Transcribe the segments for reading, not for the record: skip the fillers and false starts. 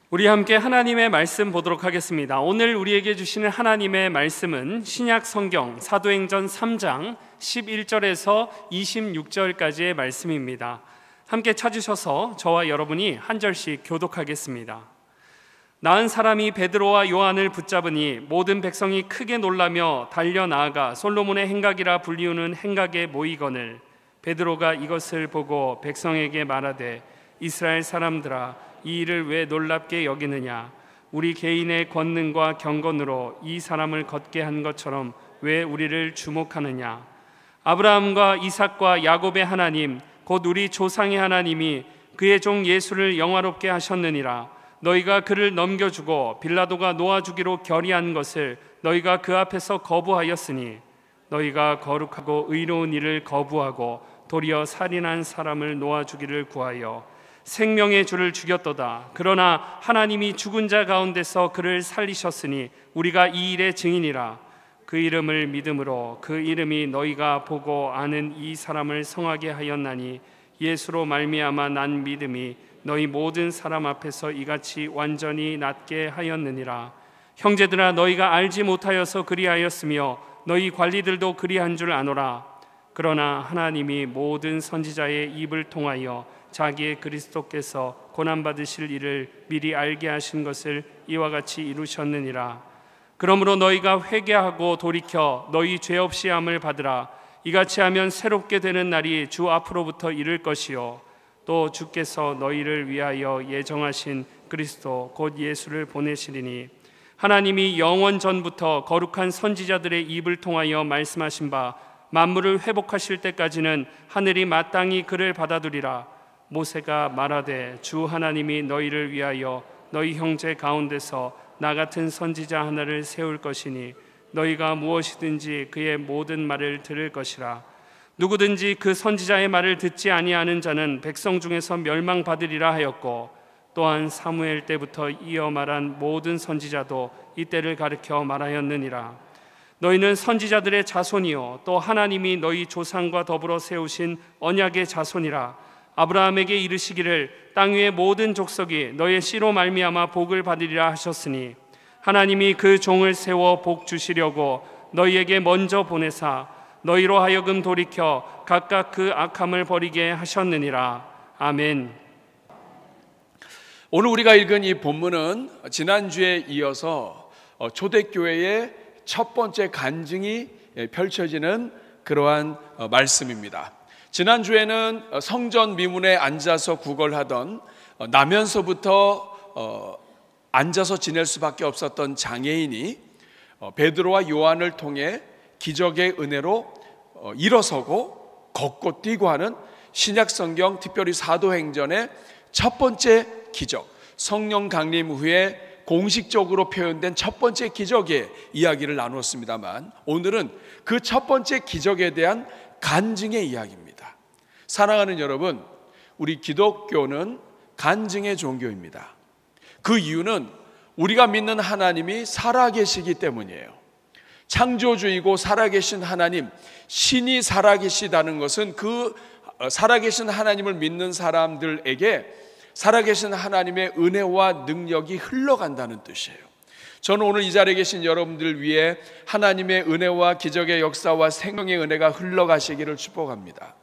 우리 함께 하나님의 말씀 보도록 하겠습니다. 오늘 우리에게 주시는 하나님의 말씀은 신약 성경 사도행전 3장 11절에서 26절까지의 말씀입니다. 함께 찾으셔서 저와 여러분이 한 절씩 교독하겠습니다. 나은 사람이 베드로와 요한을 붙잡으니 모든 백성이 크게 놀라며 달려나아가 솔로몬의 행각이라 불리우는 행각에 모이거늘 베드로가 이것을 보고 백성에게 말하되 이스라엘 사람들아 이 일을 왜 놀랍게 여기느냐? 우리 개인의 권능과 경건으로 이 사람을 걷게 한 것처럼 왜 우리를 주목하느냐? 아브라함과 이삭과 야곱의 하나님 곧 우리 조상의 하나님이 그의 종 예수를 영화롭게 하셨느니라. 너희가 그를 넘겨주고 빌라도가 놓아주기로 결의한 것을 너희가 그 앞에서 거부하였으니 너희가 거룩하고 의로운 일을 거부하고 도리어 살인한 사람을 놓아주기를 구하여 생명의 주를 죽였도다. 그러나 하나님이 죽은 자 가운데서 그를 살리셨으니 우리가 이 일의 증인이라. 그 이름을 믿음으로 그 이름이 너희가 보고 아는 이 사람을 성하게 하였나니 예수로 말미암아 난 믿음이 너희 모든 사람 앞에서 이같이 완전히 낫게 하였느니라. 형제들아 너희가 알지 못하여서 그리하였으며 너희 관리들도 그리한 줄 아노라. 그러나 하나님이 모든 선지자의 입을 통하여 자기의 그리스도께서 고난받으실 일을 미리 알게 하신 것을 이와 같이 이루셨느니라. 그러므로 너희가 회개하고 돌이켜 너희 죄 없이 함을 받으라. 이같이 하면 새롭게 되는 날이 주 앞으로부터 이를 것이요 또 주께서 너희를 위하여 예정하신 그리스도 곧 예수를 보내시리니 하나님이 영원 전부터 거룩한 선지자들의 입을 통하여 말씀하신 바 만물을 회복하실 때까지는 하늘이 마땅히 그를 받아두리라. 모세가 말하되 주 하나님이 너희를 위하여 너희 형제 가운데서 나 같은 선지자 하나를 세울 것이니 너희가 무엇이든지 그의 모든 말을 들을 것이라. 누구든지 그 선지자의 말을 듣지 아니하는 자는 백성 중에서 멸망받으리라 하였고 또한 사무엘 때부터 이어 말한 모든 선지자도 이때를 가리켜 말하였느니라. 너희는 선지자들의 자손이요 또 하나님이 너희 조상과 더불어 세우신 언약의 자손이라. 아브라함에게 이르시기를 땅 위의 모든 족속이 너의 씨로 말미암아 복을 받으리라 하셨으니 하나님이 그 종을 세워 복 주시려고 너희에게 먼저 보내사 너희로 하여금 돌이켜 각각 그 악함을 버리게 하셨느니라. 아멘. 오늘 우리가 읽은 이 본문은 지난주에 이어서 초대교회의 첫 번째 간증이 펼쳐지는 그러한 말씀입니다. 지난주에는 성전 미문에 앉아서 구걸하던 나면서부터 앉아서 지낼 수밖에 없었던 장애인이 베드로와 요한을 통해 기적의 은혜로 일어서고 걷고 뛰고 하는 신약성경 특별히 사도행전의 첫 번째 기적, 성령 강림 후에 공식적으로 표현된 첫 번째 기적의 이야기를 나누었습니다만 오늘은 그 첫 번째 기적에 대한 간증의 이야기입니다. 사랑하는 여러분, 우리 기독교는 간증의 종교입니다. 그 이유는 우리가 믿는 하나님이 살아계시기 때문이에요. 창조주이고 살아계신 하나님, 신이 살아계시다는 것은 그 살아계신 하나님을 믿는 사람들에게 살아계신 하나님의 은혜와 능력이 흘러간다는 뜻이에요. 저는 오늘 이 자리에 계신 여러분들 위해 하나님의 은혜와 기적의 역사와 생명의 은혜가 흘러가시기를 축복합니다.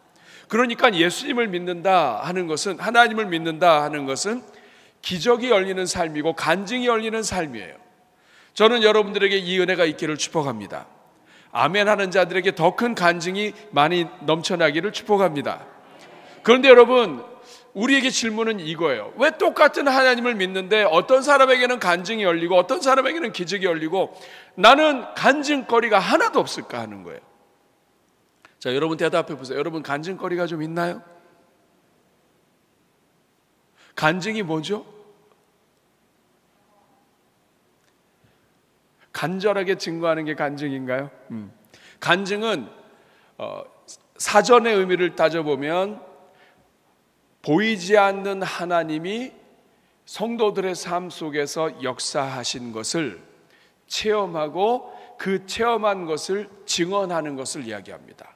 그러니까 예수님을 믿는다 하는 것은, 하나님을 믿는다 하는 것은 기적이 열리는 삶이고 간증이 열리는 삶이에요. 저는 여러분들에게 이 은혜가 있기를 축복합니다. 아멘 하는 자들에게 더 큰 간증이 많이 넘쳐나기를 축복합니다. 그런데 여러분, 우리에게 질문은 이거예요. 왜 똑같은 하나님을 믿는데 어떤 사람에게는 간증이 열리고 어떤 사람에게는 기적이 열리고 나는 간증거리가 하나도 없을까 하는 거예요. 자, 여러분 대답해 보세요. 여러분 간증거리가 좀 있나요? 간증이 뭐죠? 간절하게 증거하는 게 간증인가요? 간증은 사전의 의미를 따져보면 보이지 않는 하나님이 성도들의 삶 속에서 역사하신 것을 체험하고 그 체험한 것을 증언하는 것을 이야기합니다.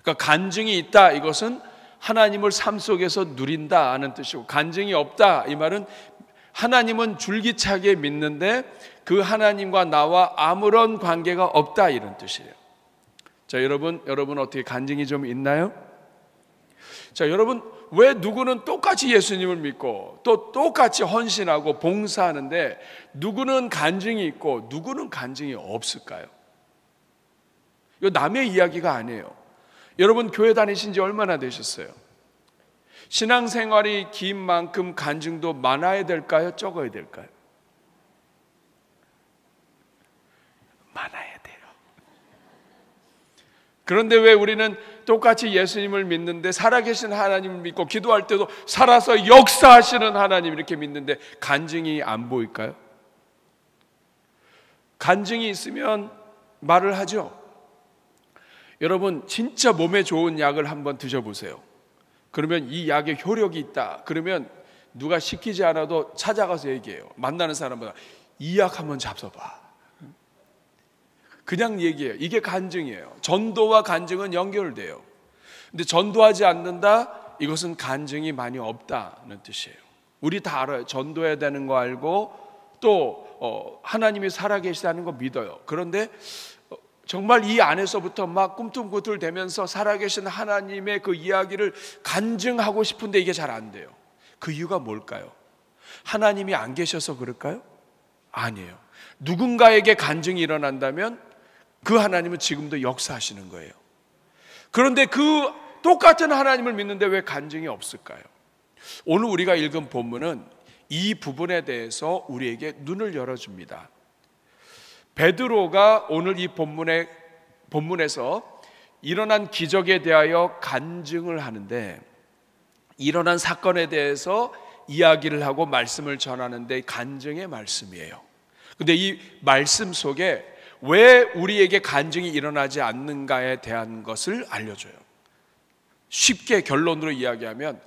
그러니까 간증이 있다, 이것은 하나님을 삶 속에서 누린다 하는 뜻이고, 간증이 없다, 이 말은 하나님은 줄기차게 믿는데 그 하나님과 나와 아무런 관계가 없다, 이런 뜻이에요. 자, 여러분 어떻게 간증이 좀 있나요? 자, 여러분, 왜 누구는 똑같이 예수님을 믿고 또 똑같이 헌신하고 봉사하는데 누구는 간증이 있고 누구는 간증이 없을까요? 이거 남의 이야기가 아니에요. 여러분, 교회 다니신 지 얼마나 되셨어요? 신앙생활이 긴 만큼 간증도 많아야 될까요? 적어야 될까요? 많아야 돼요. 그런데 왜 우리는 똑같이 예수님을 믿는데, 살아계신 하나님을 믿고 기도할 때도 살아서 역사하시는 하나님 이렇게 믿는데 간증이 안 보일까요? 간증이 있으면 말을 하죠. 여러분, 진짜 몸에 좋은 약을 한번 드셔보세요. 그러면 이 약에 효력이 있다, 그러면 누가 시키지 않아도 찾아가서 얘기해요. 만나는 사람보다 이 약 한번 잡숴봐, 그냥 얘기해요. 이게 간증이에요. 전도와 간증은 연결돼요. 근데 전도하지 않는다, 이것은 간증이 많이 없다는 뜻이에요. 우리 다 알아요. 전도해야 되는 거 알고 또 하나님이 살아계시다는 거 믿어요. 그런데 정말 이 안에서부터 막 꿈틀꿈틀대면서 살아계신 하나님의 그 이야기를 간증하고 싶은데 이게 잘 안 돼요. 그 이유가 뭘까요? 하나님이 안 계셔서 그럴까요? 아니에요. 누군가에게 간증이 일어난다면 그 하나님은 지금도 역사하시는 거예요. 그런데 그 똑같은 하나님을 믿는데 왜 간증이 없을까요? 오늘 우리가 읽은 본문은 이 부분에 대해서 우리에게 눈을 열어줍니다. 베드로가 오늘 이 본문에서 일어난 기적에 대하여 간증을 하는데, 일어난 사건에 대해서 이야기를 하고 말씀을 전하는데 간증의 말씀이에요. 근데 이 말씀 속에 왜 우리에게 간증이 일어나지 않는가에 대한 것을 알려줘요. 쉽게 결론으로 이야기하면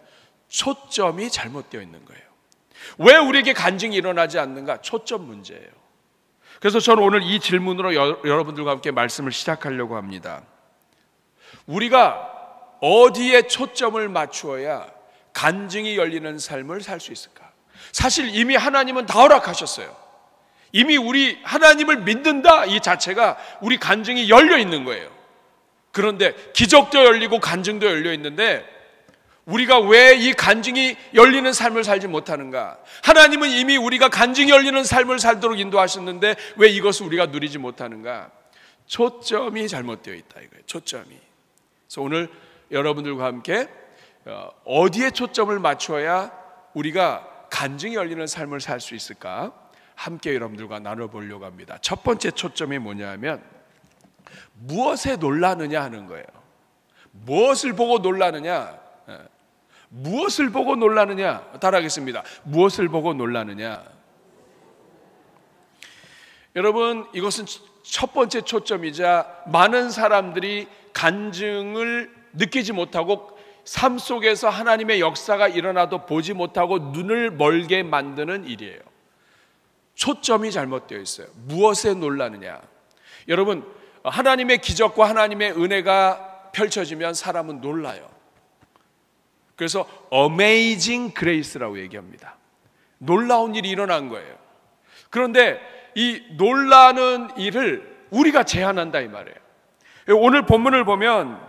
초점이 잘못되어 있는 거예요. 왜 우리에게 간증이 일어나지 않는가? 초점 문제예요. 그래서 저는 오늘 이 질문으로 여러분들과 함께 말씀을 시작하려고 합니다. 우리가 어디에 초점을 맞추어야 간증이 열리는 삶을 살 수 있을까? 사실 이미 하나님은 다 허락하셨어요. 이미 우리 하나님을 믿는다 이 자체가 우리 간증이 열려 있는 거예요. 그런데 기적도 열리고 간증도 열려 있는데 우리가 왜 이 간증이 열리는 삶을 살지 못하는가? 하나님은 이미 우리가 간증이 열리는 삶을 살도록 인도하셨는데 왜 이것을 우리가 누리지 못하는가? 초점이 잘못되어 있다 이거예요. 초점이. 그래서 오늘 여러분들과 함께 어디에 초점을 맞춰야 우리가 간증이 열리는 삶을 살 수 있을까? 함께 여러분들과 나눠보려고 합니다. 첫 번째 초점이 뭐냐면 무엇에 놀라느냐 하는 거예요. 무엇을 보고 놀라느냐? 무엇을 보고 놀라느냐? 따라하겠습니다. 무엇을 보고 놀라느냐? 여러분, 이것은 첫 번째 초점이자 많은 사람들이 간증을 느끼지 못하고 삶 속에서 하나님의 역사가 일어나도 보지 못하고 눈을 멀게 만드는 일이에요. 초점이 잘못되어 있어요. 무엇에 놀라느냐? 여러분, 하나님의 기적과 하나님의 은혜가 펼쳐지면 사람은 놀라요. 그래서 Amazing Grace라고 얘기합니다. 놀라운 일이 일어난 거예요. 그런데 이 놀라는 일을 우리가 제한한다 이 말이에요. 오늘 본문을 보면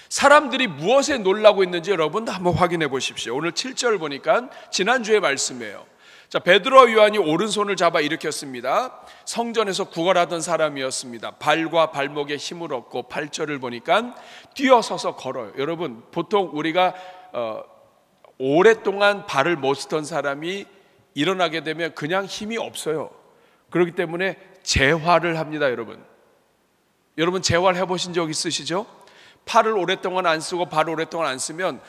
사람들이 무엇에 놀라고 있는지 여러분 한번 확인해 보십시오. 오늘 7절 보니까 지난주의 말씀이에요. 자, 베드로와 요한이 오른손을 잡아 일으켰습니다. 성전에서 구걸하던 사람이었습니다. 발과 발목에 힘을 얻고 8절을 보니까 뛰어서서 걸어요. 여러분, 보통 우리가 오랫동안 발을 못 쓰던 사람이 일어나게 되면 그냥 힘이 없어요. 그렇기 때문에 재활을 합니다. 여러분 재활 해보신 적 있으시죠? 팔을 오랫동안 안 쓰고 발을 오랫동안 안 쓰면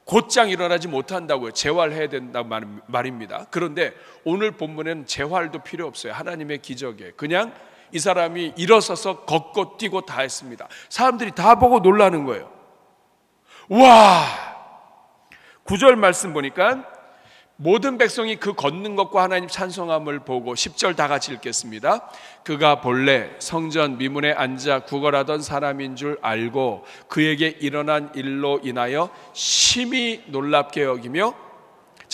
곧장 일어나지 못한다고요. 재활해야 된다고 말입니다. 그런데 오늘 본문에는 재활도 필요 없어요. 하나님의 기적에 그냥 이 사람이 일어서서 걷고 뛰고 다 했습니다. 사람들이 다 보고 놀라는 거예요. 와! 9절 말씀 보니까 모든 백성이 그 걷는 것과 하나님 찬송함을 보고 10절 다 같이 읽겠습니다. 그가 본래 성전 미문에 앉아 구걸하던 사람인 줄 알고 그에게 일어난 일로 인하여 심히 놀랍게 여기며,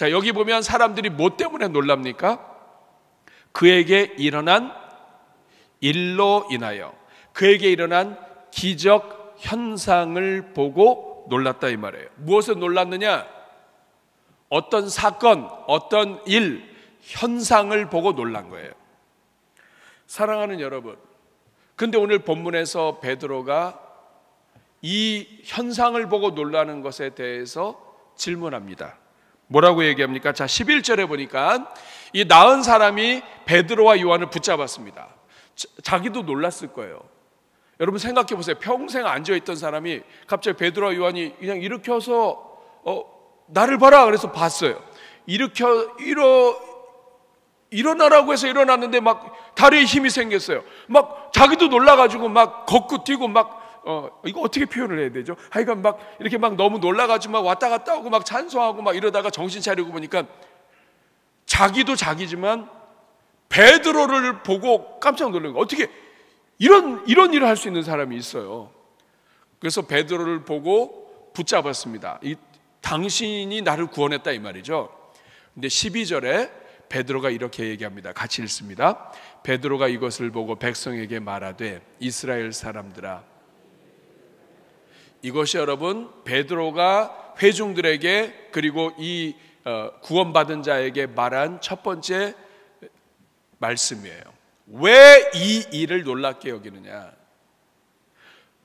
자, 여기 보면 사람들이 뭐 때문에 놀랍니까? 그에게 일어난 일로 인하여, 그에게 일어난 기적 현상을 보고 놀랐다 이 말이에요. 무엇에 놀랐느냐? 어떤 사건, 어떤 일, 현상을 보고 놀란 거예요. 사랑하는 여러분, 근데 오늘 본문에서 베드로가 이 현상을 보고 놀라는 것에 대해서 질문합니다. 뭐라고 얘기합니까? 자, 11절에 보니까 이 나은 사람이 베드로와 요한을 붙잡았습니다. 자기도 놀랐을 거예요. 여러분 생각해 보세요. 평생 앉아있던 사람이 갑자기 베드로와 요한이 그냥 일으켜서 나를 봐라 그래서 봤어요. 일어나라고 해서 일어났는데 막 다리에 힘이 생겼어요. 막 자기도 놀라가지고 막 걷고 뛰고 막 이거 어떻게 표현을 해야 되죠? 하여간 막 이렇게 막 너무 놀라가지고 막 왔다 갔다 하고 막 찬송하고 막 이러다가 정신 차리고 보니까 자기도 자기지만 베드로를 보고 깜짝 놀란 거예요. 어떻게 이런 일을 할 수 있는 사람이 있어요. 그래서 베드로를 보고 붙잡았습니다. 당신이 나를 구원했다 이 말이죠. 근데 12절에 베드로가 이렇게 얘기합니다. 같이 읽습니다. 베드로가 이것을 보고 백성에게 말하되 이스라엘 사람들아, 이것이 여러분 베드로가 회중들에게 그리고 이 구원받은 자에게 말한 첫 번째 말씀이에요. 왜 이 일을 놀랍게 여기느냐?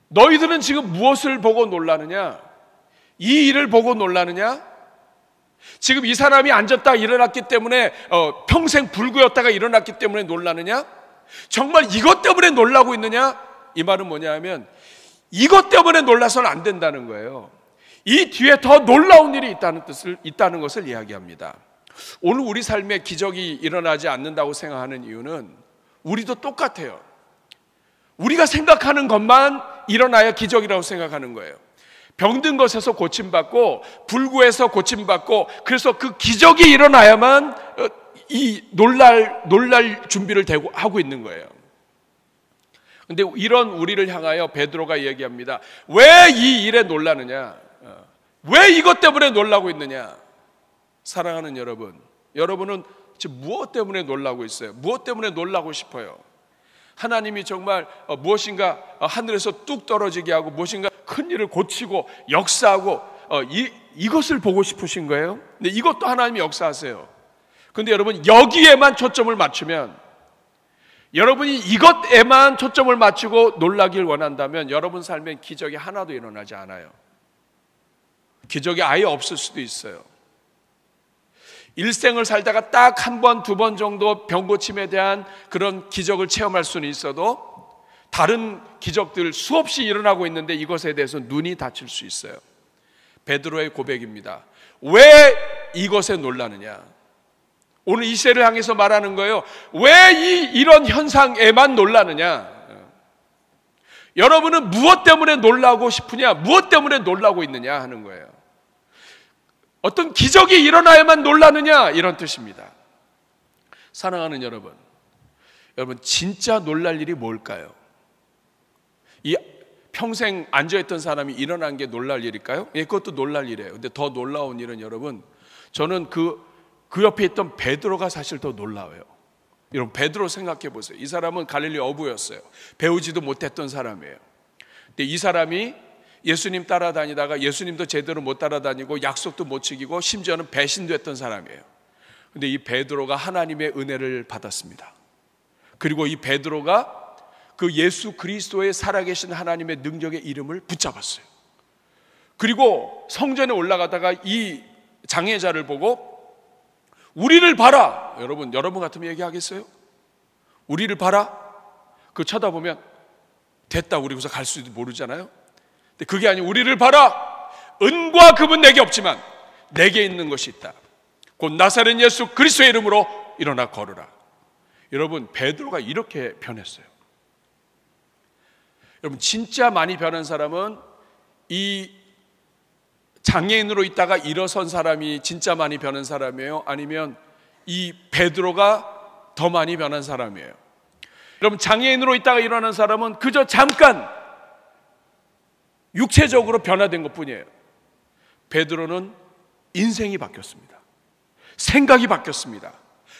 너희들은 지금 무엇을 보고 놀라느냐? 이 일을 보고 놀라느냐? 지금 이 사람이 앉았다 일어났기 때문에 평생 불구였다가 일어났기 때문에 놀라느냐? 정말 이것 때문에 놀라고 있느냐? 이 말은 뭐냐 하면 이것 때문에 놀라서는 안 된다는 거예요. 이 뒤에 더 놀라운 일이 있다는 것을 이야기합니다. 오늘 우리 삶에 기적이 일어나지 않는다고 생각하는 이유는 우리도 똑같아요. 우리가 생각하는 것만 일어나야 기적이라고 생각하는 거예요. 병든 것에서 고침받고 불구에서 고침받고 그래서 그 기적이 일어나야만 이 놀랄 준비를 하고 있는 거예요. 근데 이런 우리를 향하여 베드로가 얘기합니다. 왜 이 일에 놀라느냐? 왜 이것 때문에 놀라고 있느냐? 사랑하는 여러분, 여러분은 지금 무엇 때문에 놀라고 있어요? 무엇 때문에 놀라고 싶어요? 하나님이 정말 무엇인가 하늘에서 뚝 떨어지게 하고 무엇인가 큰 일을 고치고 역사하고 이것을 보고 싶으신 거예요? 근데 이것도 하나님이 역사하세요. 근데 여러분 여기에만 초점을 맞추면, 여러분이 이것에만 초점을 맞추고 놀라길 원한다면 여러분 삶엔 기적이 하나도 일어나지 않아요. 기적이 아예 없을 수도 있어요. 일생을 살다가 딱 한 번, 두 번 정도 병고침에 대한 그런 기적을 체험할 수는 있어도 다른 기적들 수없이 일어나고 있는데 이것에 대해서 눈이 닫힐 수 있어요. 베드로의 고백입니다. 왜 이것에 놀라느냐? 오늘 이 시대를 향해서 말하는 거예요. 왜 이런 현상에만 놀라느냐? 여러분은 무엇 때문에 놀라고 싶으냐? 무엇 때문에 놀라고 있느냐 하는 거예요. 어떤 기적이 일어나야만 놀라느냐? 이런 뜻입니다. 사랑하는 여러분, 여러분 진짜 놀랄 일이 뭘까요? 이 평생 앉아있던 사람이 일어난 게 놀랄 일일까요? 예, 그것도 놀랄 일이에요. 근데 더 놀라운 일은 여러분, 저는 그 옆에 있던 베드로가 사실 더 놀라워요. 여러분 베드로 생각해 보세요. 이 사람은 갈릴리 어부였어요. 배우지도 못했던 사람이에요. 근데 이 사람이 예수님 따라다니다가 예수님도 제대로 못 따라다니고 약속도 못 지키고 심지어는 배신도 했던 사람이에요. 근데 이 베드로가 하나님의 은혜를 받았습니다. 그리고 이 베드로가 그 예수 그리스도의 살아계신 하나님의 능력의 이름을 붙잡았어요. 그리고 성전에 올라가다가 이 장애자를 보고 우리를 봐라. 여러분 같으면 얘기하겠어요? 우리를 봐라. 그 쳐다보면 됐다 우리 그래서 갈 수도 모르잖아요. 근데 그게 아니고 우리를 봐라. 은과 금은 내게 없지만 내게 있는 것이 있다. 곧 나사렛 예수 그리스도의 이름으로 일어나 걸으라. 여러분 베드로가 이렇게 변했어요. 여러분 진짜 많이 변한 사람은 이 장애인으로 있다가 일어선 사람이 진짜 많이 변한 사람이에요? 아니면 이 베드로가 더 많이 변한 사람이에요? 여러분 장애인으로 있다가 일어난 사람은 그저 잠깐 육체적으로 변화된 것뿐이에요. 베드로는 인생이 바뀌었습니다. 생각이 바뀌었습니다.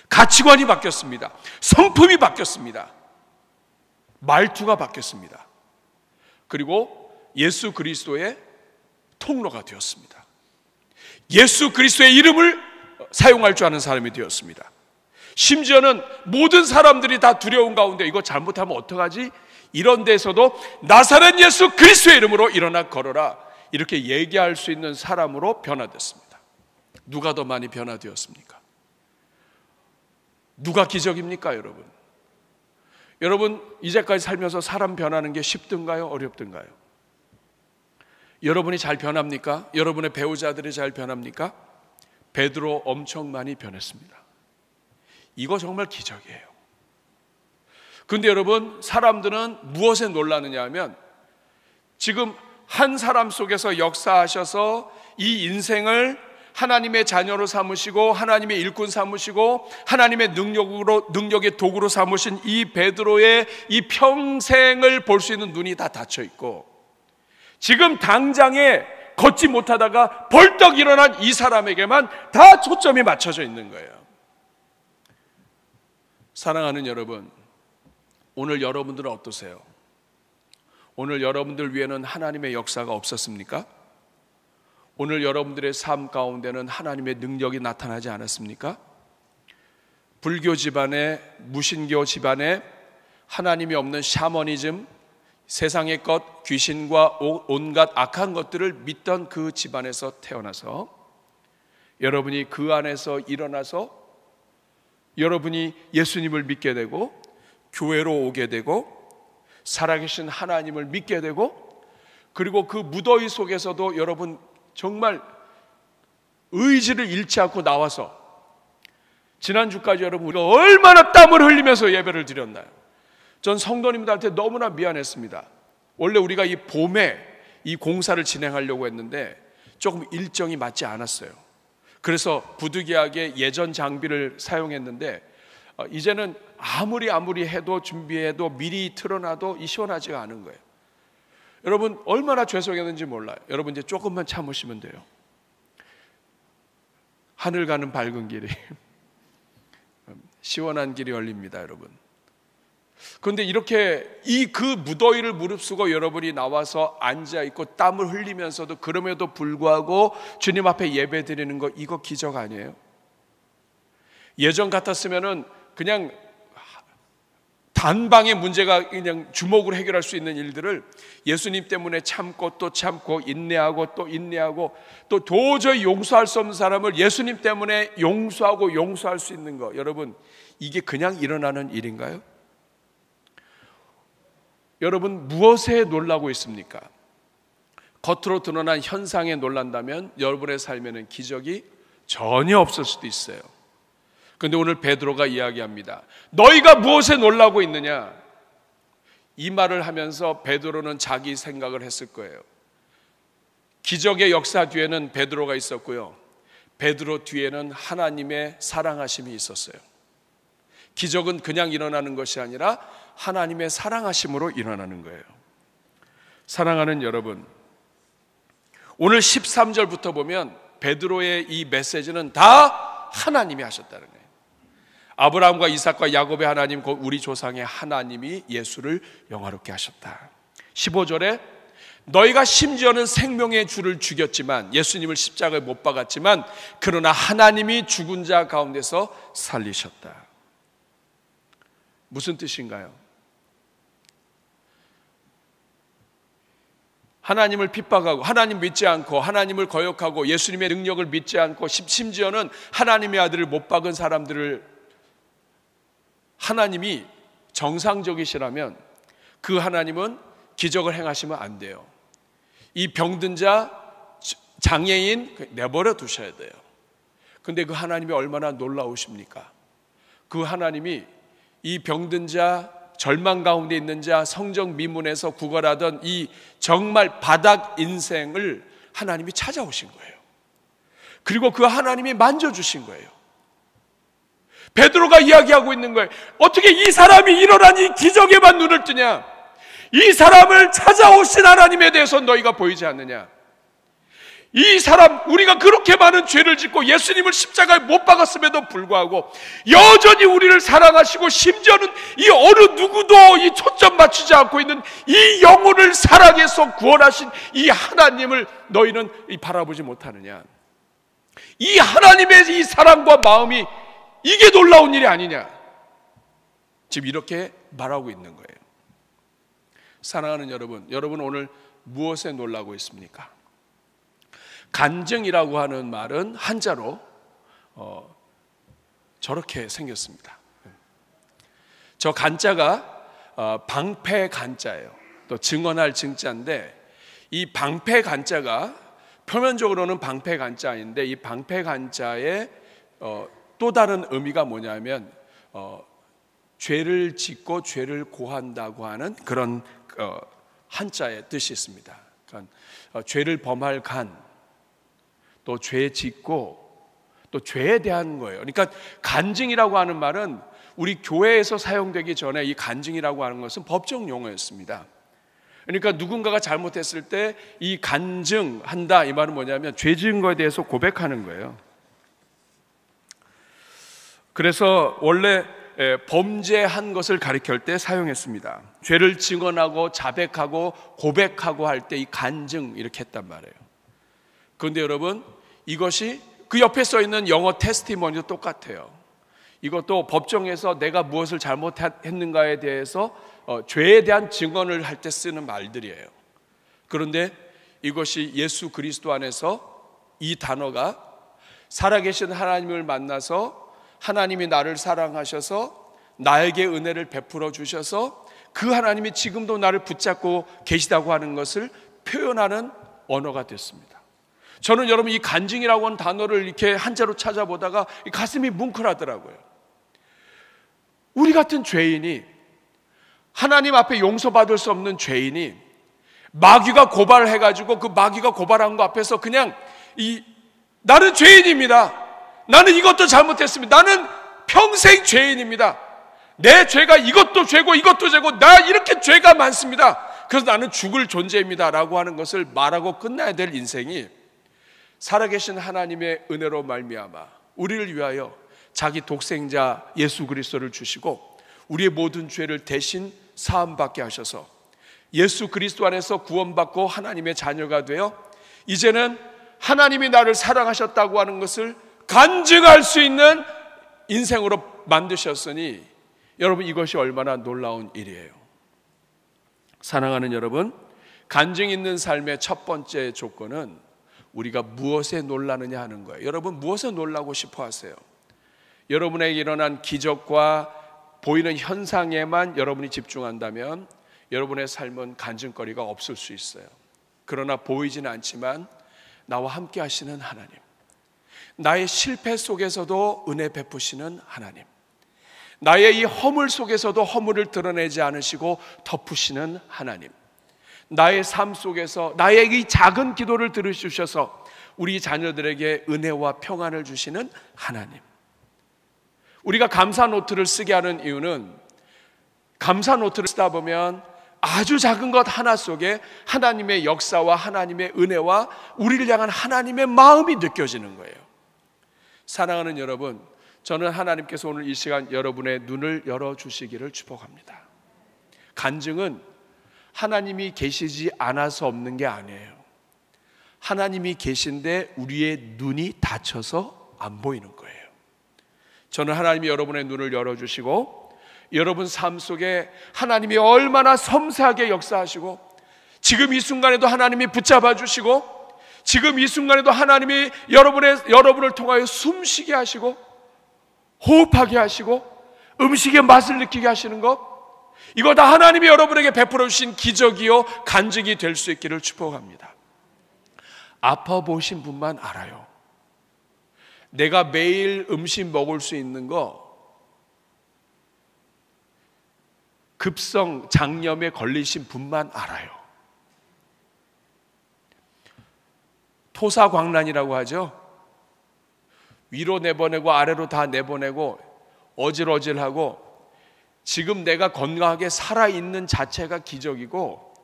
가치관이 바뀌었습니다. 성품이 바뀌었습니다. 말투가 바뀌었습니다. 그리고 예수 그리스도의 통로가 되었습니다. 예수 그리스도의 이름을 사용할 줄 아는 사람이 되었습니다. 심지어는 모든 사람들이 다 두려운 가운데 이거 잘못하면 어떡하지? 이런 데서도 나사렛 예수 그리스도의 이름으로 일어나 걸어라, 이렇게 얘기할 수 있는 사람으로 변화됐습니다. 누가 더 많이 변화되었습니까? 누가 기적입니까, 여러분? 여러분, 이제까지 살면서 사람 변하는 게 쉽든가요? 어렵든가요? 여러분이 잘 변합니까? 여러분의 배우자들이 잘 변합니까? 베드로 엄청 많이 변했습니다. 이거 정말 기적이에요. 근데 여러분, 사람들은 무엇에 놀라느냐 하면, 지금 한 사람 속에서 역사하셔서 이 인생을 하나님의 자녀로 삼으시고 하나님의 일꾼 삼으시고 하나님의 능력의 도구로 삼으신 이 베드로의 이 평생을 볼 수 있는 눈이 다 닫혀 있고, 지금 당장에 걷지 못하다가 벌떡 일어난 이 사람에게만 다 초점이 맞춰져 있는 거예요. 사랑하는 여러분, 오늘 여러분들은 어떠세요? 오늘 여러분들 위에는 하나님의 역사가 없었습니까? 오늘 여러분들의 삶 가운데는 하나님의 능력이 나타나지 않았습니까? 불교 집안에, 무신교 집안에 하나님이 없는 샤머니즘, 세상의 것, 귀신과 온갖 악한 것들을 믿던 그 집안에서 태어나서 여러분이 그 안에서 일어나서 여러분이 예수님을 믿게 되고 교회로 오게 되고 살아계신 하나님을 믿게 되고, 그리고 그 무더위 속에서도 여러분 정말 의지를 잃지 않고 나와서, 지난주까지 여러분 우리가 얼마나 땀을 흘리면서 예배를 드렸나요? 전 성도님들한테 너무나 미안했습니다. 원래 우리가 이 봄에 이 공사를 진행하려고 했는데 조금 일정이 맞지 않았어요. 그래서 부득이하게 예전 장비를 사용했는데 이제는 아무리 해도 준비해도 미리 틀어놔도 시원하지가 않은 거예요. 여러분 얼마나 죄송했는지 몰라요. 여러분 이제 조금만 참으시면 돼요. 하늘 가는 밝은 길이 시원한 길이 열립니다, 여러분. 그런데 이렇게 그 무더위를 무릅쓰고 여러분이 나와서 앉아있고 땀을 흘리면서도 그럼에도 불구하고 주님 앞에 예배 드리는 거, 이거 기적 아니에요? 예전 같았으면은 그냥 단방의 문제가 그냥 주먹으로 해결할 수 있는 일들을 예수님 때문에 참고 또 참고 인내하고 또 인내하고 또 도저히 용서할 수 없는 사람을 예수님 때문에 용서하고 용서할 수 있는 거, 여러분 이게 그냥 일어나는 일인가요? 여러분 무엇에 놀라고 있습니까? 겉으로 드러난 현상에 놀란다면 여러분의 삶에는 기적이 전혀 없을 수도 있어요. 그런데 오늘 베드로가 이야기합니다. 너희가 무엇에 놀라고 있느냐? 이 말을 하면서 베드로는 자기 생각을 했을 거예요. 기적의 역사 뒤에는 베드로가 있었고요, 베드로 뒤에는 하나님의 사랑하심이 있었어요. 기적은 그냥 일어나는 것이 아니라 하나님의 사랑하심으로 일어나는 거예요. 사랑하는 여러분, 오늘 13절부터 보면 베드로의 이 메시지는 다 하나님이 하셨다는 거예요. 아브라함과 이삭과 야곱의 하나님, 우리 조상의 하나님이 예수를 영화롭게 하셨다. 15절에 너희가 심지어는 생명의 주를 죽였지만, 예수님을 십자가에 못 박았지만 그러나 하나님이 죽은 자 가운데서 살리셨다. 무슨 뜻인가요? 하나님을 핍박하고 하나님 믿지 않고 하나님을 거역하고 예수님의 능력을 믿지 않고 심지어는 하나님의 아들을 못 박은 사람들을 하나님이 정상적이시라면 그 하나님은 기적을 행하시면 안 돼요. 이 병든 자, 장애인 내버려 두셔야 돼요. 근데 그 하나님이 얼마나 놀라우십니까? 그 하나님이 이 병든 자, 절망 가운데 있는 자, 성적 미문에서 구걸하던 이 정말 바닥 인생을 하나님이 찾아오신 거예요. 그리고 그 하나님이 만져주신 거예요. 베드로가 이야기하고 있는 거예요. 어떻게 이 사람이 일어난 이 기적에만 눈을 뜨냐? 이 사람을 찾아오신 하나님에 대해서 너희가 보이지 않느냐? 이 사람, 우리가 그렇게 많은 죄를 짓고 예수님을 십자가에 못 박았음에도 불구하고 여전히 우리를 사랑하시고 심지어는 이 어느 누구도 이 초점 맞추지 않고 있는 이 영혼을 사랑해서 구원하신 이 하나님을 너희는 바라보지 못하느냐. 이 하나님의 이 사랑과 마음이 이게 놀라운 일이 아니냐. 지금 이렇게 말하고 있는 거예요. 사랑하는 여러분, 여러분 오늘 무엇에 놀라고 있습니까? 간증이라고 하는 말은 한자로 저렇게 생겼습니다. 저 간자가 방패 간자예요. 또 증언할 증자인데, 이 방패 간자가 표면적으로는 방패 간자인데, 이 방패 간자의 또 다른 의미가 뭐냐면 죄를 짓고 죄를 고한다고 하는 그런 한자의 뜻이 있습니다. 그러니까 죄를 범할 간, 또 죄 짓고 또 죄에 대한 거예요. 그러니까 간증이라고 하는 말은 우리 교회에서 사용되기 전에 이 간증이라고 하는 것은 법정 용어였습니다. 그러니까 누군가가 잘못했을 때 이 간증한다, 이 말은 뭐냐면 죄 지은 거에 대해서 고백하는 거예요. 그래서 원래 범죄한 것을 가리킬 때 사용했습니다. 죄를 증언하고 자백하고 고백하고 할 때 이 간증 이렇게 했단 말이에요. 그런데 여러분, 이것이 그 옆에 써 있는 영어 테스티모니도 똑같아요. 이것도 법정에서 내가 무엇을 잘못했는가에 대해서 죄에 대한 증언을 할 때 쓰는 말들이에요. 그런데 이것이 예수 그리스도 안에서 이 단어가 살아계신 하나님을 만나서 하나님이 나를 사랑하셔서 나에게 은혜를 베풀어 주셔서 그 하나님이 지금도 나를 붙잡고 계시다고 하는 것을 표현하는 언어가 됐습니다. 저는 여러분 이 간증이라고 하는 단어를 이렇게 한자로 찾아보다가 가슴이 뭉클하더라고요. 우리 같은 죄인이, 하나님 앞에 용서받을 수 없는 죄인이 마귀가 고발해가지고 그 마귀가 고발한 거 앞에서 그냥 나는 죄인입니다, 나는 이것도 잘못했습니다, 나는 평생 죄인입니다, 내 죄가 이것도 죄고 이것도 죄고 나 이렇게 죄가 많습니다, 그래서 나는 죽을 존재입니다 라고 하는 것을 말하고 끝나야 될 인생이 살아계신 하나님의 은혜로 말미암아 우리를 위하여 자기 독생자 예수 그리스도를 주시고 우리의 모든 죄를 대신 사함받게 하셔서 예수 그리스도 안에서 구원받고 하나님의 자녀가 되어 이제는 하나님이 나를 사랑하셨다고 하는 것을 간증할 수 있는 인생으로 만드셨으니 여러분, 이것이 얼마나 놀라운 일이에요. 사랑하는 여러분, 간증 있는 삶의 첫 번째 조건은 우리가 무엇에 놀라느냐 하는 거예요. 여러분, 무엇에 놀라고 싶어 하세요? 여러분에게 일어난 기적과 보이는 현상에만 여러분이 집중한다면 여러분의 삶은 간증거리가 없을 수 있어요. 그러나 보이지는 않지만 나와 함께 하시는 하나님, 나의 실패 속에서도 은혜 베푸시는 하나님, 나의 이 허물 속에서도 허물을 드러내지 않으시고 덮으시는 하나님, 나의 삶 속에서 나의 이 작은 기도를 들으셔서 우리 자녀들에게 은혜와 평안을 주시는 하나님. 우리가 감사 노트를 쓰게 하는 이유는 감사 노트를 쓰다 보면 아주 작은 것 하나 속에 하나님의 역사와 하나님의 은혜와 우리를 향한 하나님의 마음이 느껴지는 거예요. 사랑하는 여러분, 저는 하나님께서 오늘 이 시간 여러분의 눈을 열어주시기를 축복합니다. 간증은 하나님이 계시지 않아서 없는 게 아니에요. 하나님이 계신데 우리의 눈이 닫혀서 안 보이는 거예요. 저는 하나님이 여러분의 눈을 열어주시고 여러분 삶 속에 하나님이 얼마나 섬세하게 역사하시고 지금 이 순간에도 하나님이 붙잡아 주시고 지금 이 순간에도 하나님이 여러분을 통하여 숨쉬게 하시고 호흡하게 하시고 음식의 맛을 느끼게 하시는 것, 이거 다 하나님이 여러분에게 베풀어 주신 기적이요 간증이 될 수 있기를 축복합니다. 아파 보신 분만 알아요. 내가 매일 음식 먹을 수 있는 거 급성 장염에 걸리신 분만 알아요. 토사광란이라고 하죠. 위로 내보내고 아래로 다 내보내고 어질어질하고 지금 내가 건강하게 살아있는 자체가 기적이고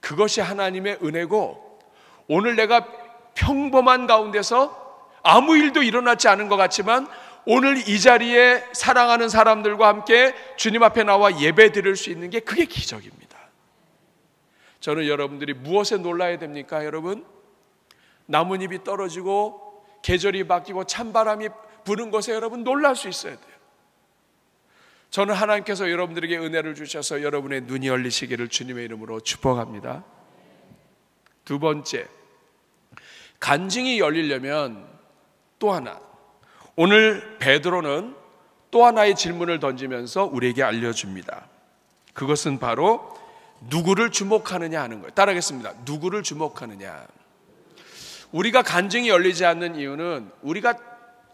그것이 하나님의 은혜고 오늘 내가 평범한 가운데서 아무 일도 일어나지 않은 것 같지만 오늘 이 자리에 사랑하는 사람들과 함께 주님 앞에 나와 예배 드릴 수 있는 게 그게 기적입니다. 저는 여러분들이 무엇에 놀라야 됩니까? 여러분, 나뭇잎이 떨어지고 계절이 바뀌고 찬바람이 부는 것에 여러분 놀랄 수 있어야 돼요. 저는 하나님께서 여러분들에게 은혜를 주셔서 여러분의 눈이 열리시기를 주님의 이름으로 축복합니다. 두 번째, 간증이 열리려면 또 하나, 오늘 베드로는 또 하나의 질문을 던지면서 우리에게 알려줍니다. 그것은 바로 누구를 주목하느냐 하는 거예요. 따라하겠습니다. 누구를 주목하느냐. 우리가 간증이 열리지 않는 이유는 우리가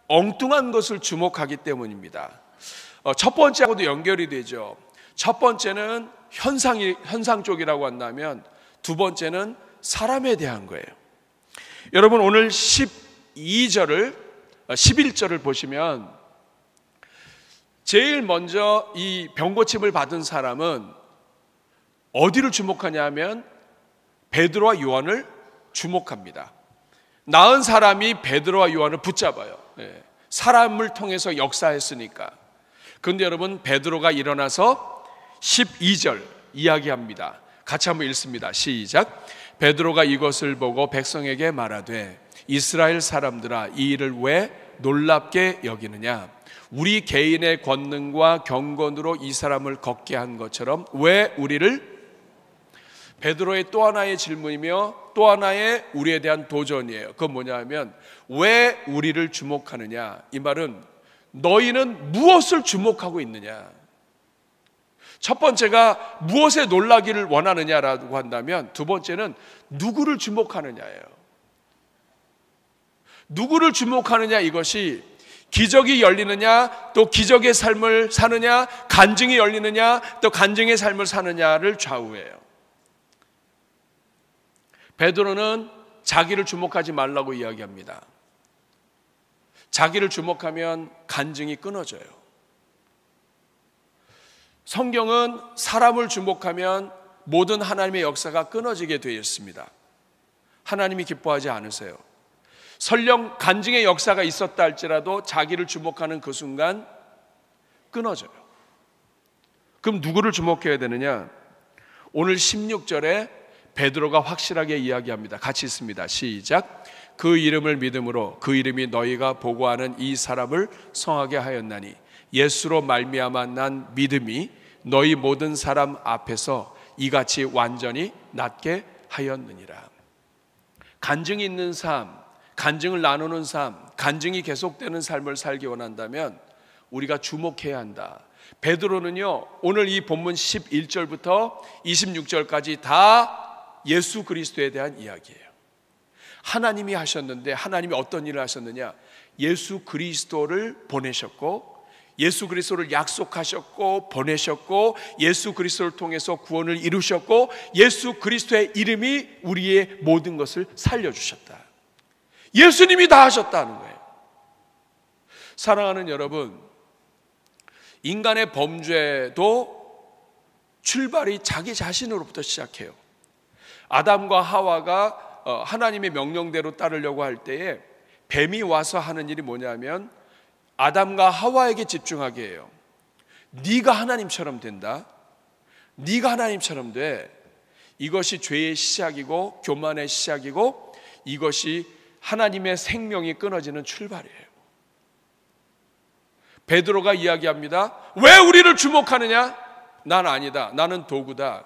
엉뚱한 것을 주목하기 때문입니다. 첫 번째하고도 연결이 되죠. 첫 번째는 현상 쪽이라고 한다면 두 번째는 사람에 대한 거예요. 여러분, 오늘 11절을 보시면 제일 먼저 이 병고침을 받은 사람은 어디를 주목하냐 하면 베드로와 요한을 주목합니다. 나은 사람이 베드로와 요한을 붙잡아요. 사람을 통해서 역사했으니까. 그런데 여러분, 베드로가 일어나서 12절 이야기합니다. 같이 한번 읽습니다. 시작. 베드로가 이것을 보고 백성에게 말하되 이스라엘 사람들아, 이 일을 왜 놀랍게 여기느냐? 우리 개인의 권능과 경건으로 이 사람을 걷게 한 것처럼 왜 우리를? 베드로의 또 하나의 질문이며 또 하나의 우리에 대한 도전이에요. 그건 뭐냐 하면 왜 우리를 주목하느냐? 이 말은 너희는 무엇을 주목하고 있느냐? 첫 번째가 무엇에 놀라기를 원하느냐라고 한다면 두 번째는 누구를 주목하느냐예요. 누구를 주목하느냐, 이것이 기적이 열리느냐, 또 기적의 삶을 사느냐, 간증이 열리느냐, 또 간증의 삶을 사느냐를 좌우해요. 베드로는 자기를 주목하지 말라고 이야기합니다. 자기를 주목하면 간증이 끊어져요. 성경은 사람을 주목하면 모든 하나님의 역사가 끊어지게 되어 있습니다. 하나님이 기뻐하지 않으세요. 설령 간증의 역사가 있었다 할지라도 자기를 주목하는 그 순간 끊어져요. 그럼 누구를 주목해야 되느냐? 오늘 16절에 베드로가 확실하게 이야기합니다. 같이 읽습니다. 시작. 그 이름을 믿음으로 그 이름이 너희가 보고하는 이 사람을 성하게 하였나니 예수로 말미암아 난 믿음이 너희 모든 사람 앞에서 이같이 완전히 낫게 하였느니라. 간증이 있는 삶, 간증을 나누는 삶, 간증이 계속되는 삶을 살기 원한다면 우리가 주목해야 한다. 베드로는요, 오늘 이 본문 11절부터 26절까지 다 예수 그리스도에 대한 이야기예요. 하나님이 하셨는데 하나님이 어떤 일을 하셨느냐? 예수 그리스도를 보내셨고 예수 그리스도를 약속하셨고 보내셨고 예수 그리스도를 통해서 구원을 이루셨고 예수 그리스도의 이름이 우리의 모든 것을 살려주셨다. 예수님이 다 하셨다는 거예요. 사랑하는 여러분, 인간의 범죄도 출발이 자기 자신으로부터 시작해요. 아담과 하와가 하나님의 명령대로 따르려고 할 때에 뱀이 와서 하는 일이 뭐냐면 아담과 하와에게 집중하게 해요. 네가 하나님처럼 된다. 네가 하나님처럼 돼. 이것이 죄의 시작이고 교만의 시작이고 이것이 하나님의 생명이 끊어지는 출발이에요. 베드로가 이야기합니다. 왜 우리를 주목하느냐? 난 아니다. 나는 도구다.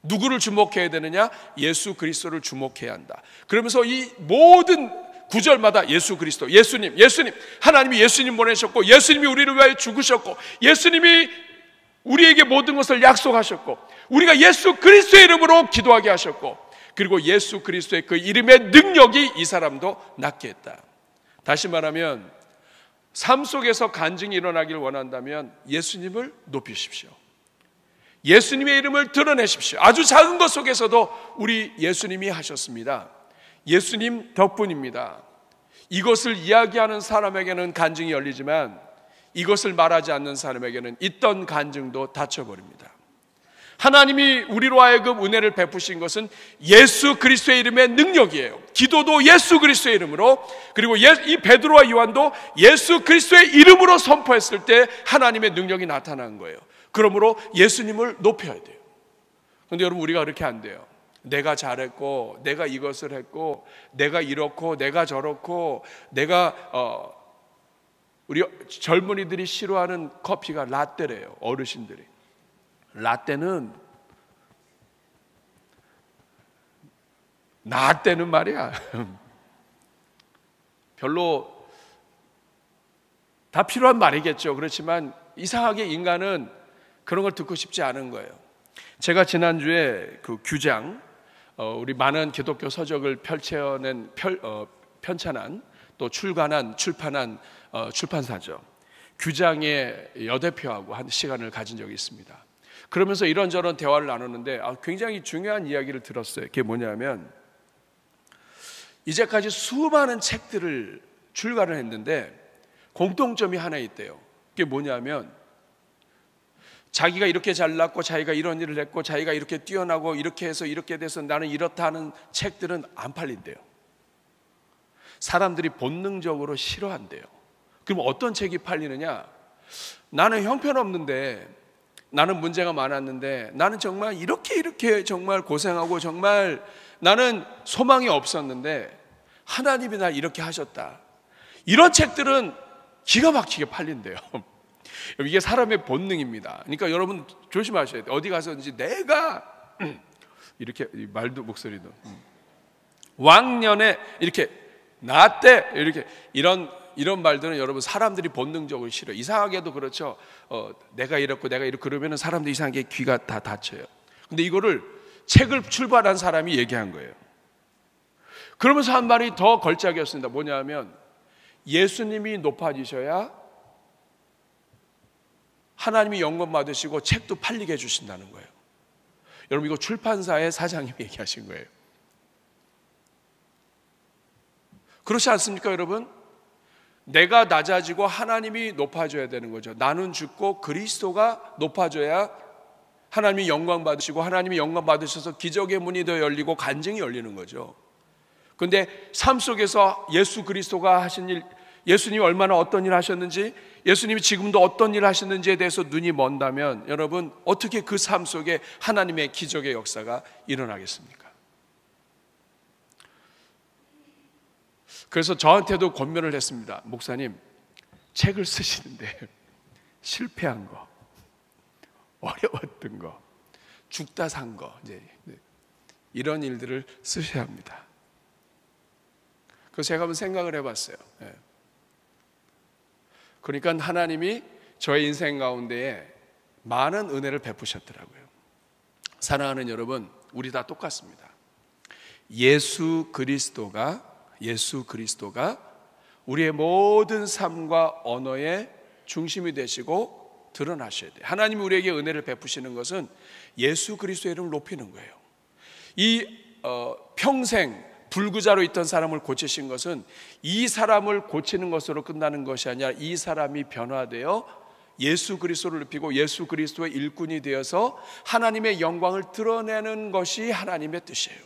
누구를 주목해야 되느냐? 예수 그리스도를 주목해야 한다. 그러면서 이 모든 구절마다 예수 그리스도, 예수님, 예수님, 하나님이 예수님 보내셨고 예수님이 우리를 위하여 죽으셨고 예수님이 우리에게 모든 것을 약속하셨고 우리가 예수 그리스도의 이름으로 기도하게 하셨고 그리고 예수 그리스도의 그 이름의 능력이 이 사람도 낫게 했다. 다시 말하면 삶 속에서 간증이 일어나길 원한다면 예수님을 높이십시오. 예수님의 이름을 드러내십시오. 아주 작은 것 속에서도 우리 예수님이 하셨습니다. 예수님 덕분입니다. 이것을 이야기하는 사람에게는 간증이 열리지만 이것을 말하지 않는 사람에게는 있던 간증도 닫혀버립니다. 하나님이 우리로 하여금 은혜를 베푸신 것은 예수 그리스도의 이름의 능력이에요. 기도도 예수 그리스도의 이름으로, 그리고 이 베드로와 요한도 예수 그리스도의 이름으로 선포했을 때 하나님의 능력이 나타난 거예요. 그러므로 예수님을 높여야 돼요. 그런데 여러분, 우리가 그렇게 안 돼요. 내가 잘했고, 내가 이것을 했고, 내가 이렇고, 내가 저렇고, 내가 우리 젊은이들이 싫어하는 커피가 라떼래요. 어르신들이. 라떼는 나떼는 말이야. 별로 다 필요한 말이겠죠. 그렇지만 이상하게 인간은 그런 걸 듣고 싶지 않은 거예요. 제가 지난주에 그 규장, 우리 많은 기독교 서적을 펼쳐낸 편찬한, 또 출판한 출판사죠. 규장의 여대표하고 한 시간을 가진 적이 있습니다. 그러면서 이런저런 대화를 나누는데 굉장히 중요한 이야기를 들었어요. 그게 뭐냐면, 이제까지 수많은 책들을 출간을 했는데 공통점이 하나 있대요. 그게 뭐냐면, 자기가 이렇게 잘났고, 자기가 이런 일을 했고, 자기가 이렇게 뛰어나고, 이렇게 해서 이렇게 돼서 나는 이렇다 하는 책들은 안 팔린대요. 사람들이 본능적으로 싫어한대요. 그럼 어떤 책이 팔리느냐? 나는 형편없는데, 나는 문제가 많았는데, 나는 정말 이렇게 정말 고생하고, 정말 나는 소망이 없었는데 하나님이 날 이렇게 하셨다. 이런 책들은 기가 막히게 팔린대요. 이게 사람의 본능입니다. 그러니까 여러분 조심하셔야 돼요. 어디 가서든지 내가 이렇게, 말도 목소리도 왕년에 이렇게 나 때 이렇게 이런 말들은 여러분 사람들이 본능적으로 싫어요. 이상하게도 그렇죠. 내가 이렇고 내가 이렇고 그러면 사람들이 이상하게 귀가 다 닫혀요. 근데 이거를 책을 출발한 사람이 얘기한 거예요. 그러면서 한 말이 더 걸작이었습니다. 뭐냐면, 예수님이 높아지셔야 하나님이 영광 받으시고 책도 팔리게 해주신다는 거예요. 여러분, 이거 출판사의 사장님이 얘기하신 거예요. 그렇지 않습니까, 여러분? 내가 낮아지고 하나님이 높아져야 되는 거죠. 나는 죽고 그리스도가 높아져야 하나님이 영광 받으시고, 하나님이 영광 받으셔서 기적의 문이 더 열리고 간증이 열리는 거죠. 그런데 삶 속에서 예수 그리스도가 하신 일, 예수님이 얼마나 어떤 일 하셨는지, 예수님이 지금도 어떤 일 하셨는지에 대해서 눈이 먼다면, 여러분 어떻게 그 삶 속에 하나님의 기적의 역사가 일어나겠습니까? 그래서 저한테도 권면을 했습니다. 목사님, 책을 쓰시는데 실패한 거, 어려웠던 거, 죽다 산 거, 이제 이런 일들을 쓰셔야 합니다. 그래서 제가 한번 생각을 해봤어요. 그러니까 하나님이 저의 인생 가운데에 많은 은혜를 베푸셨더라고요. 사랑하는 여러분, 우리 다 똑같습니다. 예수 그리스도가 우리의 모든 삶과 언어의 중심이 되시고 드러나셔야 돼요. 하나님이 우리에게 은혜를 베푸시는 것은 예수 그리스도의 이름을 높이는 거예요. 평생 불구자로 있던 사람을 고치신 것은 이 사람을 고치는 것으로 끝나는 것이 아니라 이 사람이 변화되어 예수 그리스도를 높이고 예수 그리스도의 일꾼이 되어서 하나님의 영광을 드러내는 것이 하나님의 뜻이에요.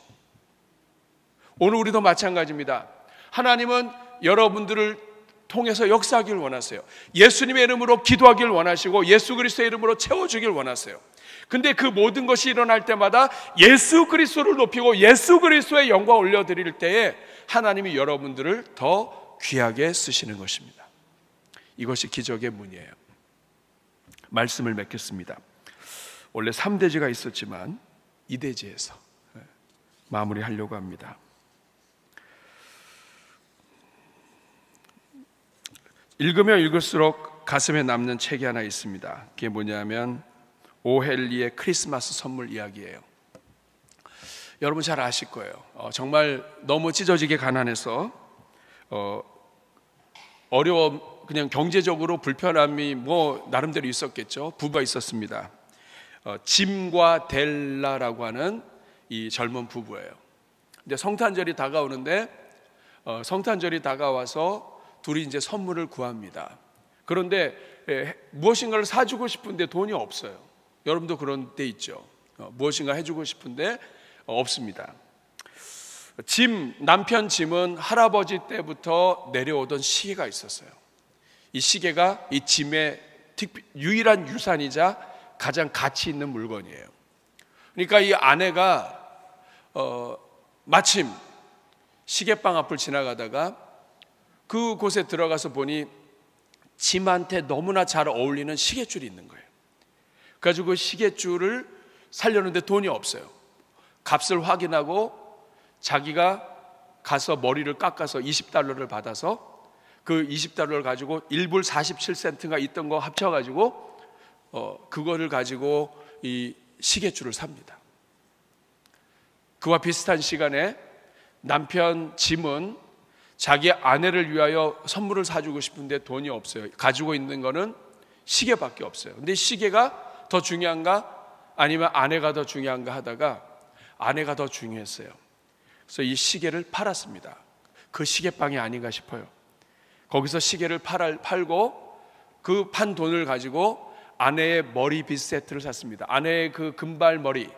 오늘 우리도 마찬가지입니다. 하나님은 여러분들을 통해서 역사하기를 원하세요. 예수님의 이름으로 기도하기를 원하시고 예수 그리스도의 이름으로 채워주기를 원하세요. 근데 그 모든 것이 일어날 때마다 예수 그리스도를 높이고 예수 그리스도의 영광을 올려드릴 때에 하나님이 여러분들을 더 귀하게 쓰시는 것입니다. 이것이 기적의 문이에요. 말씀을 맺겠습니다. 원래 3대지가 있었지만 2대지에서 마무리하려고 합니다. 읽으면 읽을수록 가슴에 남는 책이 하나 있습니다. 그게 뭐냐면 오헬리의 크리스마스 선물 이야기예요. 여러분 잘 아실 거예요. 정말 너무 찢어지게 가난해서 어려워, 그냥 경제적으로 불편함이 뭐 나름대로 있었겠죠. 부부가 있었습니다. 짐과 델라라고 하는 이 젊은 부부예요. 근데 성탄절이 다가오는데 성탄절이 다가와서 둘이 이제 선물을 구합니다. 그런데 무엇인가를 사주고 싶은데 돈이 없어요. 여러분도 그런 데 있죠. 무엇인가 해주고 싶은데 없습니다. 남편 짐은 할아버지 때부터 내려오던 시계가 있었어요. 이 시계가 이 짐의 유일한 유산이자 가장 가치 있는 물건이에요. 그러니까 이 아내가 마침 시계방 앞을 지나가다가 그곳에 들어가서 보니 짐한테 너무나 잘 어울리는 시계줄이 있는 거예요. 그래가지고 그 시계줄을 사려는데 돈이 없어요. 값을 확인하고 자기가 가서 머리를 깎아서 $20를 받아서 그 $20를 가지고 1불 47센트가 있던 거 합쳐가지고 그거를 가지고 이 시계줄을 삽니다. 그와 비슷한 시간에 남편 짐은 자기 아내를 위하여 선물을 사주고 싶은데 돈이 없어요. 가지고 있는 거는 시계밖에 없어요. 근데 시계가 더 중요한가? 아니면 아내가 더 중요한가 하다가 아내가 더 중요했어요. 그래서 이 시계를 팔았습니다. 그 시계방이 아닌가 싶어요. 거기서 시계를 팔고 그 판 돈을 가지고 아내의 머리빗 세트를 샀습니다. 아내의 그 금발 머리,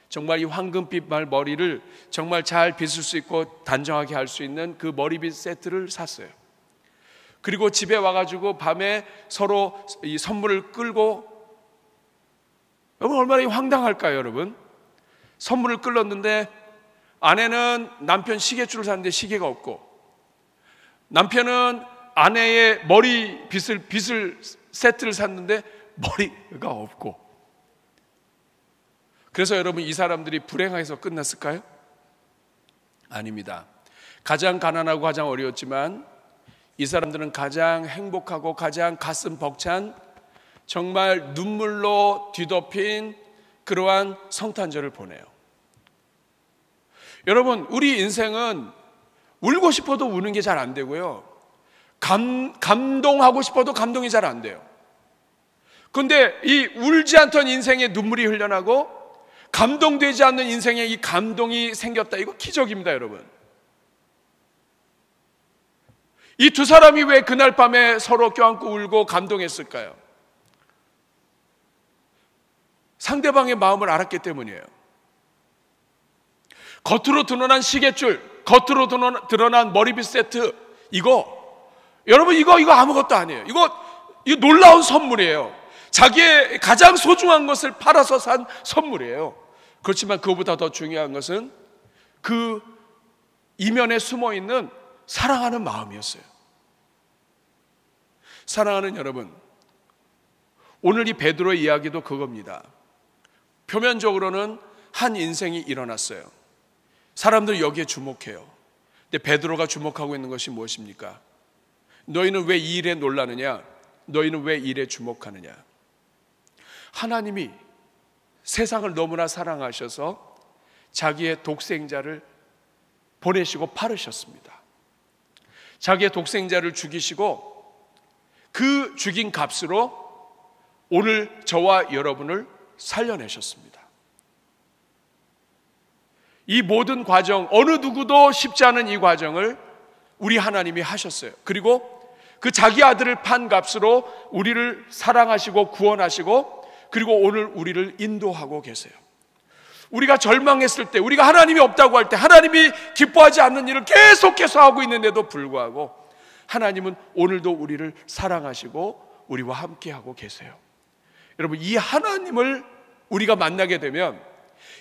정말 이 황금빛 머리를 정말 잘 빗을 수 있고 단정하게 할 수 있는 그 머리빗 세트를 샀어요. 그리고 집에 와가지고 밤에 서로 이 선물을 끌고, 여러분 얼마나 황당할까요, 여러분? 선물을 끌었는데 아내는 남편 시계줄을 샀는데 시계가 없고, 남편은 아내의 빗을 세트를 샀는데 머리가 없고. 그래서 여러분 이 사람들이 불행해서 끝났을까요? 아닙니다. 가장 가난하고 가장 어려웠지만 이 사람들은 가장 행복하고 가장 가슴 벅찬, 정말 눈물로 뒤덮인 그러한 성탄절을 보내요. 여러분, 우리 인생은 울고 싶어도 우는 게 잘 안 되고요, 감동하고 싶어도 감동이 잘 안 돼요. 그런데 이 울지 않던 인생에 눈물이 흘러나고 감동되지 않는 인생에 이 감동이 생겼다. 이거 기적입니다, 여러분. 이 두 사람이 왜 그날 밤에 서로 껴안고 울고 감동했을까요? 상대방의 마음을 알았기 때문이에요. 겉으로 드러난 시계줄, 겉으로 드러난 머리빗 세트, 여러분 이거 아무것도 아니에요. 이거 놀라운 선물이에요. 자기의 가장 소중한 것을 팔아서 산 선물이에요. 그렇지만 그것보다 더 중요한 것은 그 이면에 숨어 있는 사랑하는 마음이었어요. 사랑하는 여러분, 오늘 이 베드로의 이야기도 그겁니다. 표면적으로는 한 인생이 일어났어요. 사람들이 여기에 주목해요. 근데 베드로가 주목하고 있는 것이 무엇입니까? 너희는 왜 이 일에 놀라느냐? 너희는 왜 이 일에 주목하느냐? 하나님이 세상을 너무나 사랑하셔서 자기의 독생자를 보내시고 팔으셨습니다. 자기의 독생자를 죽이시고 그 죽인 값으로 오늘 저와 여러분을 살려내셨습니다. 이 모든 과정, 어느 누구도 쉽지 않은 이 과정을 우리 하나님이 하셨어요. 그리고 그 자기 아들을 판 값으로 우리를 사랑하시고 구원하시고, 그리고 오늘 우리를 인도하고 계세요. 우리가 절망했을 때, 우리가 하나님이 없다고 할 때, 하나님이 기뻐하지 않는 일을 계속해서 하고 있는데도 불구하고 하나님은 오늘도 우리를 사랑하시고 우리와 함께하고 계세요. 여러분, 이 하나님을 우리가 만나게 되면,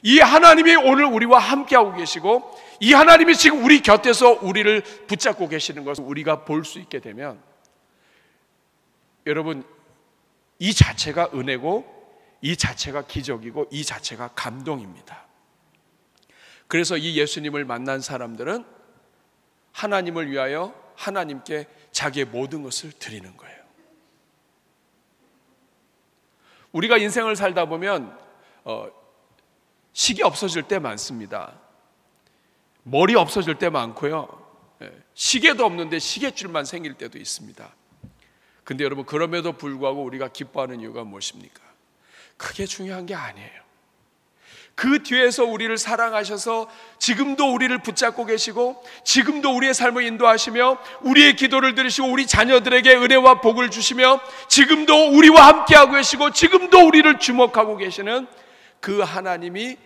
이 하나님이 오늘 우리와 함께하고 계시고 이 하나님이 지금 우리 곁에서 우리를 붙잡고 계시는 것을 우리가 볼 수 있게 되면, 여러분, 이 자체가 은혜고 이 자체가 기적이고 이 자체가 감동입니다. 그래서 이 예수님을 만난 사람들은 하나님을 위하여 하나님께 자기의 모든 것을 드리는 거예요. 우리가 인생을 살다 보면 식이 없어질 때 많습니다. 머리 없어질 때 많고요, 시계도 없는데 시계줄만 생길 때도 있습니다. 근데 여러분, 그럼에도 불구하고 우리가 기뻐하는 이유가 무엇입니까? 그게 중요한 게 아니에요. 그 뒤에서 우리를 사랑하셔서 지금도 우리를 붙잡고 계시고 지금도 우리의 삶을 인도하시며 우리의 기도를 들으시고 우리 자녀들에게 은혜와 복을 주시며 지금도 우리와 함께하고 계시고 지금도 우리를 주목하고 계시는 그 하나님이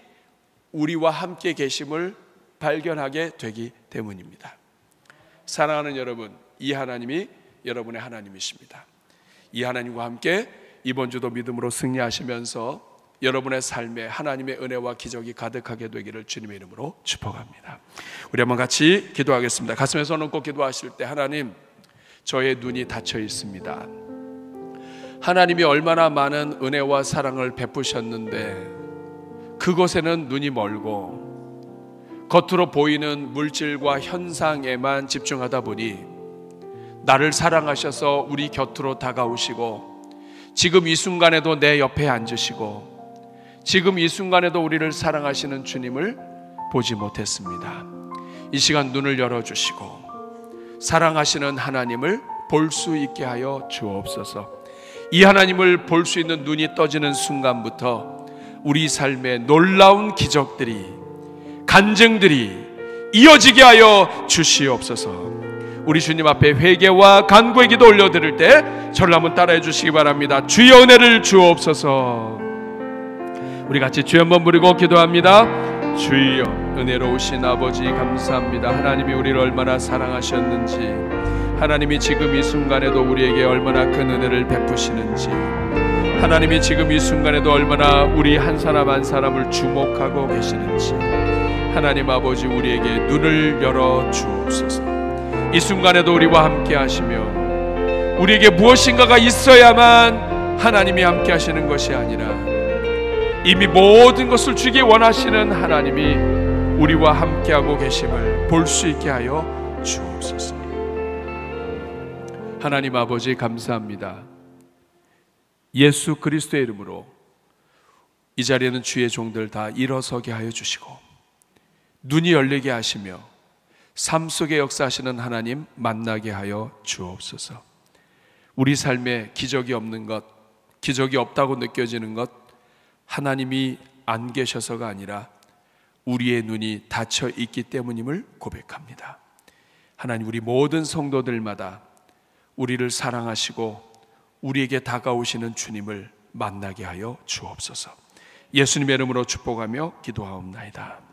우리와 함께 계심을 발견하게 되기 때문입니다. 사랑하는 여러분, 이 하나님이 여러분의 하나님이십니다. 이 하나님과 함께 이번 주도 믿음으로 승리하시면서 여러분의 삶에 하나님의 은혜와 기적이 가득하게 되기를 주님의 이름으로 축복합니다. 우리 한번 같이 기도하겠습니다. 가슴에 손 얹고 기도하실 때, 하나님, 저의 눈이 닫혀 있습니다. 하나님이 얼마나 많은 은혜와 사랑을 베푸셨는데 그곳에는 눈이 멀고 겉으로 보이는 물질과 현상에만 집중하다 보니 나를 사랑하셔서 우리 곁으로 다가오시고 지금 이 순간에도 내 옆에 앉으시고 지금 이 순간에도 우리를 사랑하시는 주님을 보지 못했습니다. 이 시간 눈을 열어주시고 사랑하시는 하나님을 볼 수 있게 하여 주옵소서. 이 하나님을 볼 수 있는 눈이 떠지는 순간부터 우리 삶에 놀라운 기적들이, 간증들이 이어지게 하여 주시옵소서. 우리 주님 앞에 회개와 간구의 기도 올려드릴 때 저를 한번 따라해 주시기 바랍니다. 주여 은혜를 주옵소서. 우리 같이 주여 한번 부르고 기도합니다. 주여, 은혜로우신 아버지 감사합니다. 하나님이 우리를 얼마나 사랑하셨는지, 하나님이 지금 이 순간에도 우리에게 얼마나 큰 은혜를 베푸시는지, 하나님이 지금 이 순간에도 얼마나 우리 한 사람 한 사람을 주목하고 계시는지, 하나님 아버지 우리에게 눈을 열어 주옵소서. 이 순간에도 우리와 함께 하시며 우리에게 무엇인가가 있어야만 하나님이 함께 하시는 것이 아니라 이미 모든 것을 주기 원하시는 하나님이 우리와 함께하고 계심을 볼 수 있게 하여 주옵소서. 하나님 아버지 감사합니다. 예수 그리스도의 이름으로 이 자리에는 주의 종들 다 일어서게 하여 주시고 눈이 열리게 하시며 삶 속에 역사하시는 하나님 만나게 하여 주옵소서. 우리 삶에 기적이 없는 것, 기적이 없다고 느껴지는 것, 하나님이 안 계셔서가 아니라 우리의 눈이 닫혀 있기 때문임을 고백합니다. 하나님, 우리 모든 성도들마다 우리를 사랑하시고 우리에게 다가오시는 주님을 만나게 하여 주옵소서. 예수님의 이름으로 축복하며 기도하옵나이다.